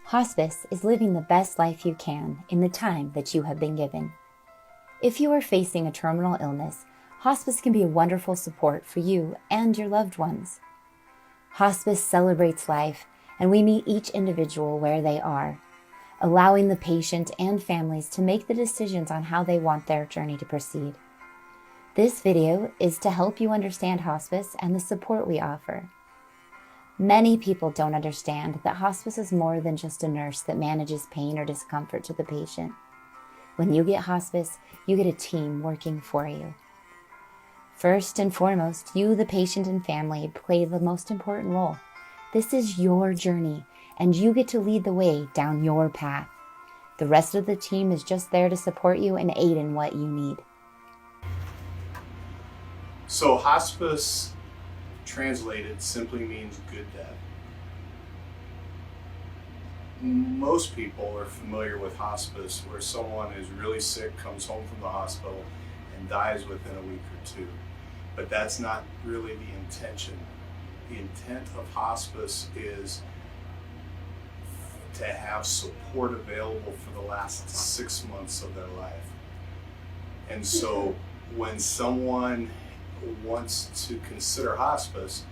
Hospice is living the best life you can in the time that you have been given. If you are facing a terminal illness, hospice can be a wonderful support for you and your loved ones. Hospice celebrates life, and we meet each individual where they are, allowing the patient and families to make the decisions on how they want their journey to proceed. This video is to help you understand hospice and the support we offer. Many people don't understand that hospice is more than just a nurse that manages pain or discomfort to the patient. When you get hospice, you get a team working for you. First and foremost, you, the patient and family, play the most important role. This is your journey, and you get to lead the way down your path. The rest of the team is just there to support you and aid in what you need. So hospice, translated, simply means good death. Most people are familiar with hospice, where someone is really sick, comes home from the hospital, and dies within a week or two. But that's not really the intention. The intent of hospice is to have support available for the last 6 months of their life. And so when someone wants to consider hospice,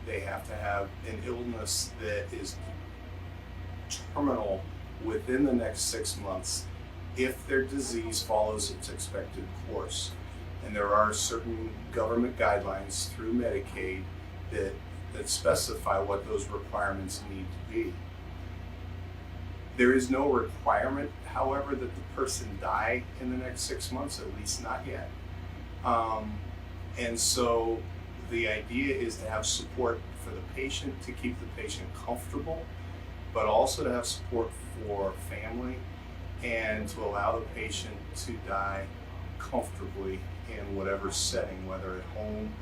they have to have an illness that is terminal within the next 6 months if their disease follows its expected course. And there are certain government guidelines through Medicaid that specify what those requirements need to be. There is no requirement, however, that the person die in the next 6 months, at least not yet. And so the idea is to have support for the patient, to keep the patient comfortable, but also to have support for family and to allow the patient to die comfortably in whatever setting, whether at home.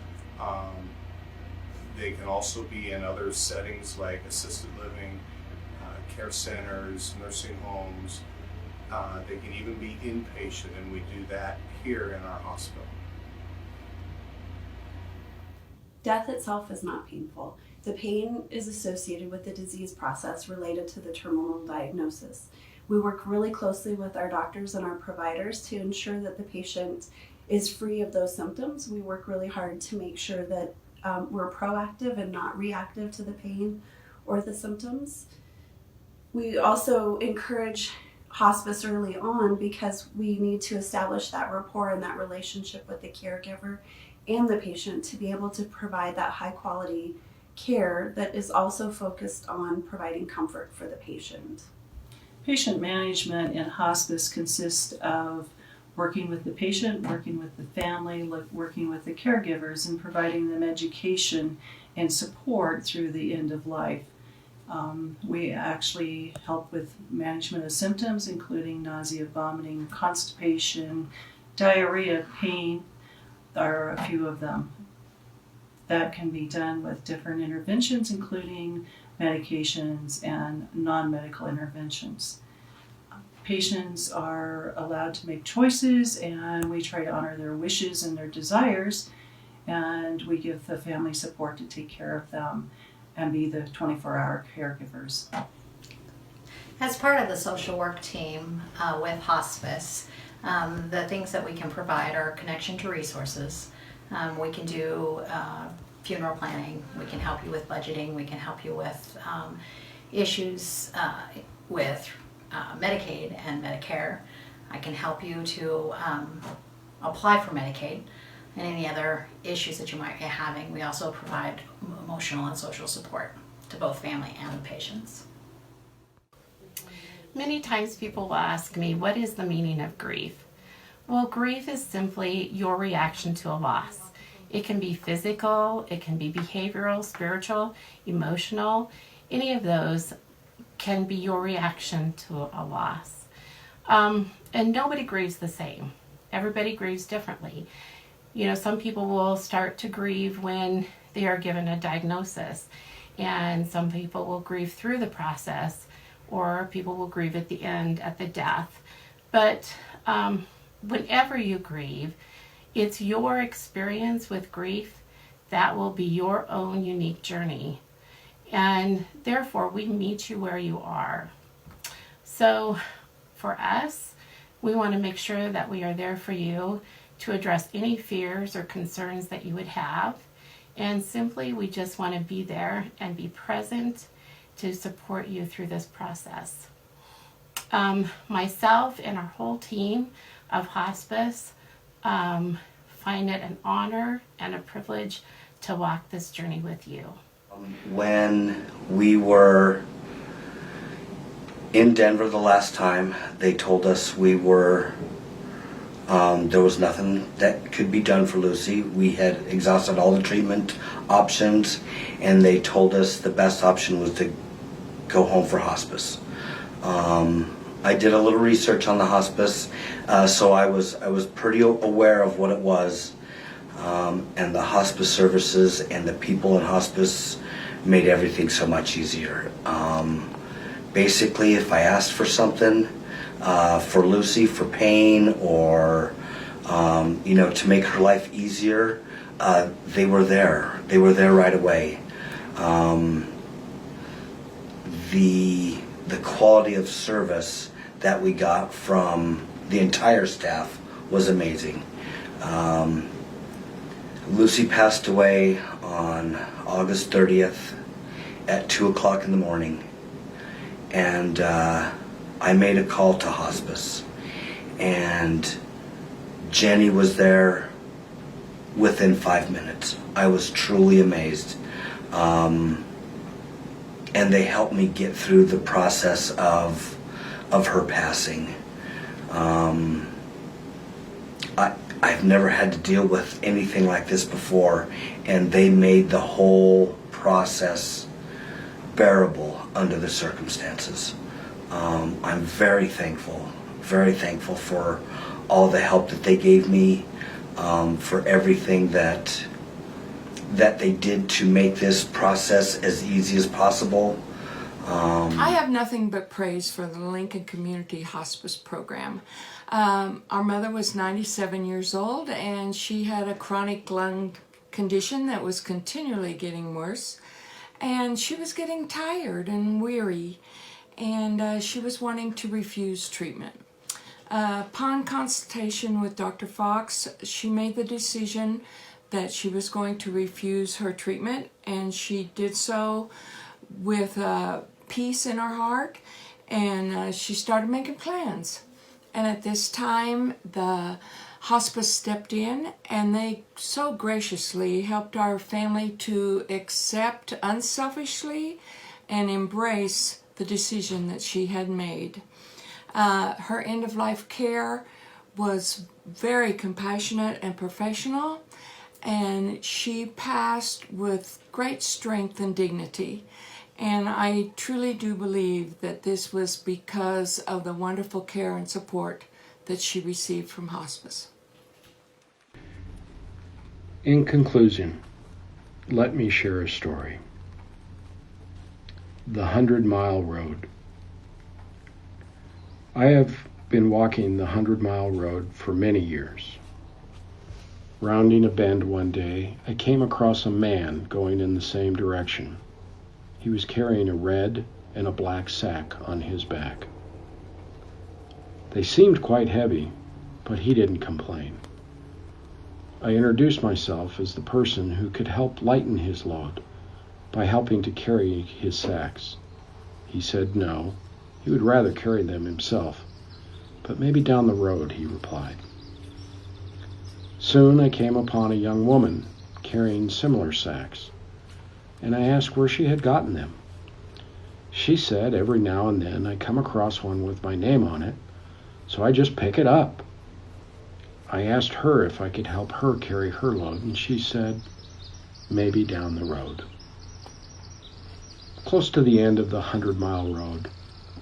They can also be in other settings like assisted living, care centers, nursing homes. They can even be inpatient, and we do that here in our hospital. Death itself is not painful. The pain is associated with the disease process related to the terminal diagnosis. We work really closely with our doctors and our providers to ensure that the patient is free of those symptoms. We work really hard to make sure that we're proactive and not reactive to the pain or the symptoms. We also encourage hospice early on because we need to establish that rapport and that relationship with the caregiver and the patient to be able to provide that high quality care that is also focused on providing comfort for the patient. Patient management in hospice consists of working with the patient, working with the family, working with the caregivers, and providing them education and support through the end of life. We actually help with management of symptoms, including nausea, vomiting, constipation, diarrhea, pain, are a few of them. That can be done with different interventions, including medications and non-medical interventions. Patients are allowed to make choices, and we try to honor their wishes and their desires, and we give the family support to take care of them and be the 24-hour caregivers. As part of the social work team with hospice, the things that we can provide are connection to resources. We can do funeral planning, we can help you with budgeting, we can help you with issues with Medicaid and Medicare. I can help you to apply for Medicaid and any other issues that you might be having. We also provide emotional and social support to both family and the patients. Many times people will ask me, what is the meaning of grief? Well, grief is simply your reaction to a loss. It can be physical, it can be behavioral, spiritual, emotional. Any of those can be your reaction to a loss. And nobody grieves the same. Everybody grieves differently. You know, some people will start to grieve when they are given a diagnosis, and some people will grieve through the process, or people will grieve at the end, at the death. But whenever you grieve, it's your experience with grief that will be your own unique journey. And therefore, we meet you where you are. So for us, we want to make sure that we are there for you to address any fears or concerns that you would have. And simply, we just want to be there and be present to support you through this process. Myself and our whole team of hospice find it an honor and a privilege to walk this journey with you. When we were in Denver the last time, they told us we were, there was nothing that could be done for Lucy. We had exhausted all the treatment options, and they told us the best option was to go home for hospice. I did a little research on the hospice, so I was pretty aware of what it was, and the hospice services and the people in hospice made everything so much easier. Basically, if I asked for something for Lucy, for pain, or to make her life easier, they were there. They were there right away. The quality of service that we got from the entire staff was amazing. Lucy passed away on August 30th at 2 o'clock in the morning, and I made a call to hospice, and Jenny was there within 5 minutes. I was truly amazed. And they helped me get through the process of her passing. I've never had to deal with anything like this before, and they made the whole process bearable under the circumstances. I'm very thankful for all the help that they gave me, for everything that they did to make this process as easy as possible. I have nothing but praise for the Lincoln Community Hospice Program. Our mother was 97 years old, and she had a chronic lung condition that was continually getting worse. And she was getting tired and weary, and she was wanting to refuse treatment. Upon consultation with Dr. Fox, she made the decision that she was going to refuse her treatment, and she did so with peace in her heart, and she started making plans. And at this time, the hospice stepped in, and they so graciously helped our family to accept unselfishly and embrace the decision that she had made. Her end-of-life care was very compassionate and professional, and she passed with great strength and dignity. And I truly do believe that this was because of the wonderful care and support that she received from hospice. In conclusion, let me share a story. The 100-Mile Road. I have been walking the 100-Mile Road for many years. Rounding a bend one day, I came across a man going in the same direction. He was carrying a red and a black sack on his back. They seemed quite heavy, but he didn't complain. I introduced myself as the person who could help lighten his load by helping to carry his sacks. He said no, he would rather carry them himself, but maybe down the road, he replied. Soon I came upon a young woman carrying similar sacks, and I asked where she had gotten them. She said every now and then I come across one with my name on it, so I just pick it up. I asked her if I could help her carry her load, and she said, maybe down the road. Close to the end of the 100-Mile Road,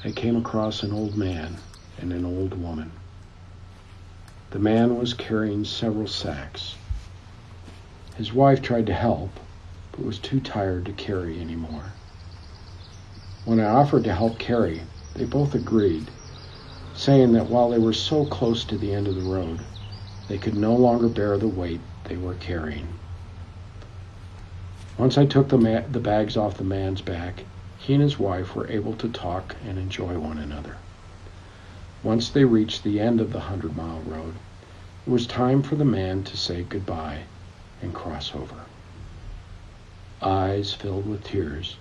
I came across an old man and an old woman. The man was carrying several sacks. His wife tried to help, but was too tired to carry anymore. When I offered to help carry, they both agreed, saying that while they were so close to the end of the road, they could no longer bear the weight they were carrying. Once I took the bags off the man's back, he and his wife were able to talk and enjoy one another. Once they reached the end of the 100-mile road, it was time for the man to say goodbye and cross over. Eyes filled with tears,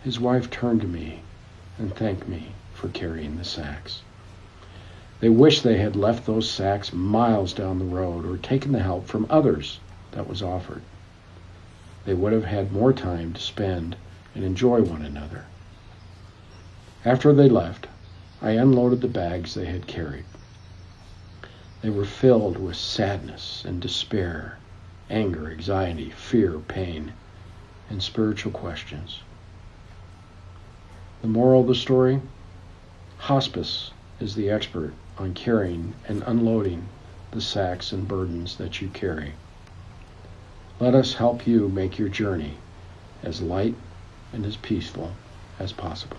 his wife turned to me and thanked me for carrying the sacks. They wished they had left those sacks miles down the road or taken the help from others that was offered. They would have had more time to spend and enjoy one another. After they left, I unloaded the bags they had carried. They were filled with sadness and despair, anger, anxiety, fear, pain, and spiritual questions. The moral of the story? Hospice is the expert on carrying and unloading the sacks and burdens that you carry. Let us help you make your journey as light and as peaceful as possible.